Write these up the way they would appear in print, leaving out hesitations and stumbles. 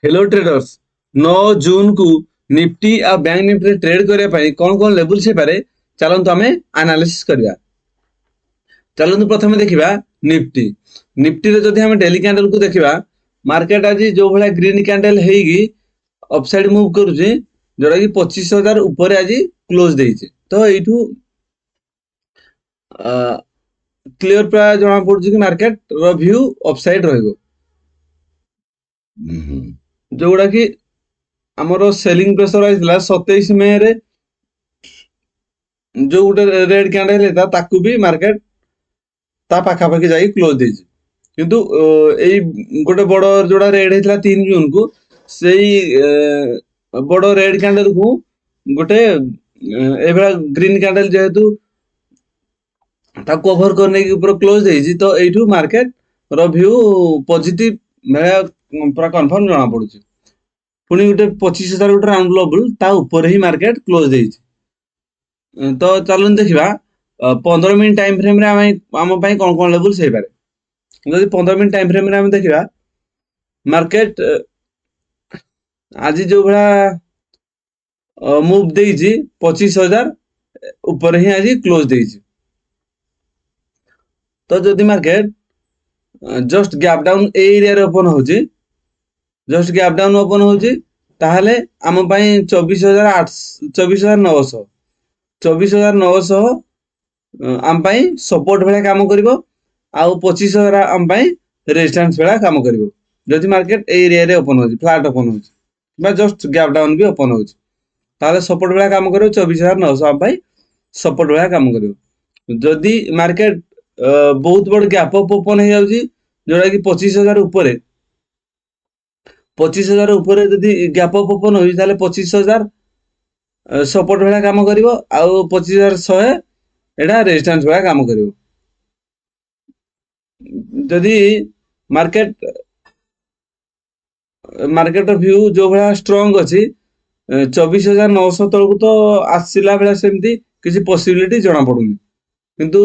Hello traders 9 जून को Nifty आ bank Nifty trade करने कौन कौन लेवल से पारे चलतु आम एनालिसिस करवा। चलतु प्रथम देखा निफ्टी निफ्टी जदि आम डेली कैंडल को देखा मार्केट आज जो भाई ग्रीन कैंडल होगी अपसाइड मुव करुचे जोटा कि 25,000 ऊपर आज क्लोज देइचे। तो यू क्लियर प्राय जना पड़ुछि कि मार्केट रो व्यू अपसाइड रहइबो जोगुड़ा कि आमर सेलिंग प्रेशर आइला 27 मे रे जो गोटे रेड कैंडल होता ताकू भी मार्केट ता पाखापाखि जाई क्लोज देइछि किंतु एई गोटे बड़ जोड़ा रेड होता 3 जून को सेई बड़ रेड कैंडल को गोटे एभला ग्रीन कैंडल जेहेतु ताको कवर करने की ऊपर क्लोज देइछि तो एठू मार्केट रो व्यू पॉजिटिव मेरा पूरा कंफर्म जना पड़ुछि। पुणी गोटे 25,000 गोटे राउंड लेवल ता ऊपर ही मार्केट क्लोज देइछि। तो चलन देखा 15 मिनट टाइम फ्रेम रे आम कौन कौन लेवल से पारे। जदि 15 मिनट टाइम फ्रेम रे आम देखा मार्केट आज जो भाया मूव देइछि 25,000 ऊपर ही आज क्लोज देइछि। तो जदि market just gap down area रे ओपन होछि जस्ट गैप डाउन ओपन होछि ताहले आम 24,900 आम सपोर्ट भाया काम करिवो आउ 25,000 आम रेजिस्टेंस भाया काम करिवो। जदि मार्केट एरिया रे ओपन होछि फ्लैट ओपन होछि बा जस्ट गैप डाउन भी ओपन होछि ताहले सपोर्ट भाया काम करिवो 24,900 आम सपोर्ट भाया काम करिवो। जदि मार्केट बहुत बड़ गैप अप ओपन हो जाउछि जोड़ा कि 25,000 ऊपर 25,000 ऊपर जदि गैप अप ओपन होछि ताहले 25,000 सपोर्ट भाया काम करिवो आउ 25,100 एटा रेजिस्टेंस भाया काम करिवो। जदि मार्केट मार्केट व्यू जो भाया स्ट्रांग अछि 24,900 तलकू तो आसिला भाया सेमती किसी पॉसिबिलिटी जना पड़ुनी किंतु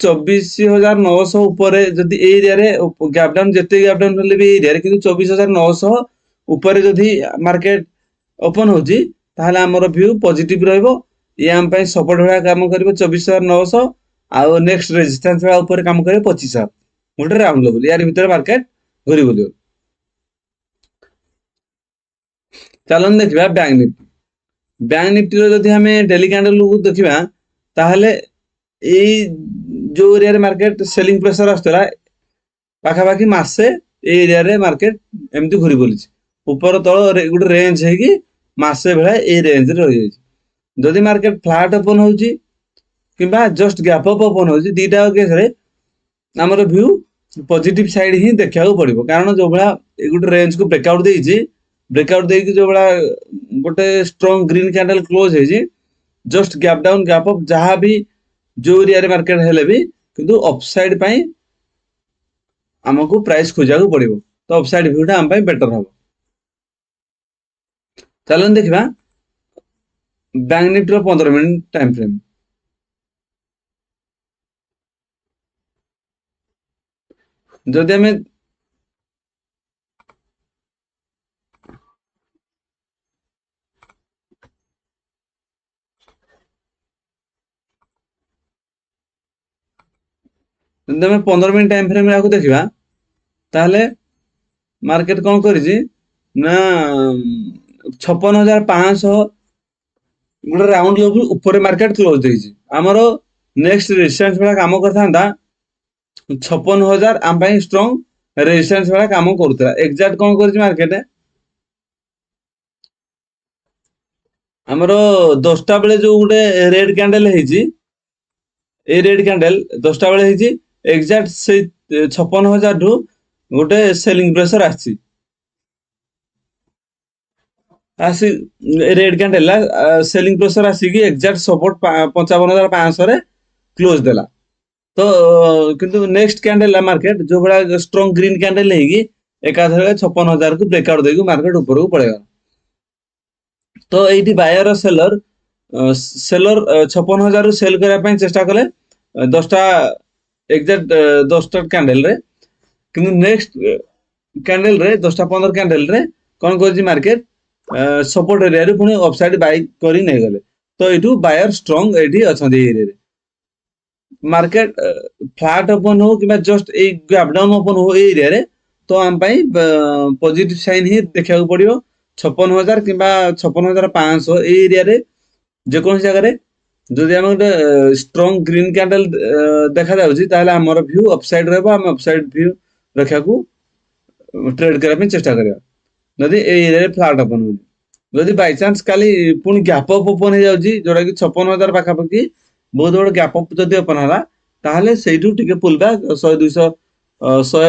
24,900 ऊपर जदि एरिया रे गैप डाउन जते गैप डाउन होले भी एरिया रे किंतु 24,900 ऊपर जदि मार्केट ओपन होछि ताहले हमर व्यू पॉजिटिव रहइबो। ये हम पय सपोर्ट भाया काम करिवो 24,900 आउ नेक्स्ट रेजिस्टेंस भाया ऊपर काम करिवो 25,000 गोटे राउंड लेवल यार भीतर मार्केट घुरी बोलियो। चलन देखिबा बैंक निफ्टी रो जदि हमें डेली कैंडल को देखिबा ताहले ए जो एरिया रे मार्केट सेलिंग प्रेशर आस्तला पाखापाखि मासे एरिया रे मार्केट एमती घुरी बोलिछि ऊपर तळ गोटे रेंज है कि मासे भला ए रेंज रे रहि जाइछि। जदि मार्केट फ्लैट ओपन होछि किबा जस्ट गैप अप ओपन होछि दीटा केस रे हमर व्यू पॉजिटिव साइड ही देखिया पड़िबो कारण जो भला ए गोटे रेंज को ब्रेकआउट देइछि ब्रेकआउट देइकि जो भला गोटे स्ट्रांग ग्रीन कैंडल क्लोज है just gap down gap up जहां भी जो एरिया रे मार्केट हेले भी किंतु अपसाइड पई हमको प्राइस खोजा को पड़िबो तो अपसाइड व्यू टा हम पई बेटर हो। चलन देखिबा बैंक निफ्टी रो 15 मिनट टाइम फ्रेम जदि हमें जदि हमें 15 मिनट टाइम फ्रेम रे देखिबा ताहले मार्केट कौन करिछि ना 56,500 गोटे राउंड लेवल ऊपर मार्केट क्लोज देइछि हमरो नेक्स्ट रेजिस्टेंस वाला काम करथांदा 56,000 आम पई स्ट्रांग रेजिस्टेंस वाला काम करथला एग्जैक्ट कौन करिछि मार्केट हमरो 10टा बेले जो गोटे रेड कैंडल हेछि ए रेड कैंडल 10टा बेले हेछि एग्जैक्ट से 56,000 ठू गोटे सेलिंग प्रेशर आछि आसी रेड कैंडल सेलिंग प्रेशर आसी कि एग्जैक्ट सपोर्ट 55,500 रे क्लोज देला। तो किंतु नेक्स्ट कैंडल मार्केट जो बड़ा स्ट्रांग ग्रीन कैंडल हेगी एकाधरे 56,000 को ब्रेकआउट देगी मार्केट ऊपर को पड़ेगा। तो एठी बायर सेलर सेलर 56,000 सेल करबा पय चेष्टा कले 10टा एग्जैक्ट 10टा कैंडल रे किंतु नेक्स्ट कैंडल रे 10टा 15 कैंडल रे कौन कर मार्केट सपोर्ट एरिया रे पुणी अपसाइड बाय करी नहीं गले तो एठू बायर स्ट्रांग एठी अछंदी एरिया रे मार्केट फ्लैट ओपन हो कि just a gap down open हो एरिया रे तो आम पाई पॉजिटिव साइन ही देखा पड़ो 56,000 कि 56,500 ए एरिया रे जे कोन जगह रे जदि हम गोटे स्ट्रांग ग्रीन कैंडल देखा जाउची ताहले हमर व्यू अपसाइड रहबो हम अपसाइड व्यू रखा को ट्रेड करा पे चेष्टा करिया जदि ए एरिया रे फ्लैट ओपन हो जदि बाय चांस काली पुणी गैप अप ओपन हो जाउची जोरा कि 56,000 पाखा पकी बहुत बड़ गैप अप जदि ओपन हला ताहले सेइठू टिके पुल बैक 100 200 100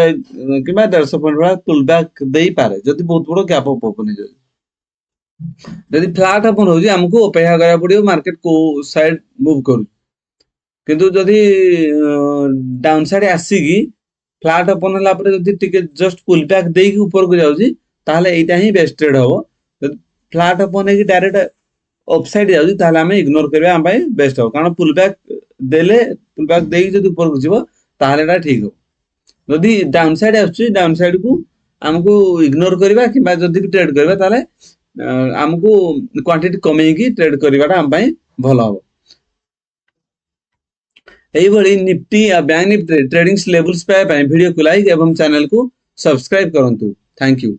कि 150 पॉइंट वाला पुल बैक देई पारे जदि बहुत बड़ गैप अप ओपन हो जाउची जदि फ्लैट ओपन होउची हमको अपेक्षा करा पड़ियो मार्केट को साइड मूव करू किंतु जदि डाउन साइड आसीगी फ्लैट ओपन हला पर जदि टिके जस्ट पुल बैक देई के ऊपर को जाउची ताहले एटा ही बेस्ट ट्रेड हबो फ्लैट ओपन है कि डायरेक्ट अपसाइड जाउची ताहले हमें इग्नोर करबा हम भाई बेस्ट हो कारण पुल बैक देले पुल बैक देई जदि ऊपर को जीवो ताहले एटा ठीक हो जदि डाउन साइड आछी डाउन साइड को हमको इग्नोर करबा कि जदि ट्रेड करबा ताहले हमको क्वांटिटी कमेकी ट्रेड करबाटा हम भाई भलो हो एई भली निफ्टी आ बैंक निफ्टी ट्रेडिंग लेवल्स पे वीडियो को लाइक एवं चैनल को सब्सक्राइब करंतु थैंक यू।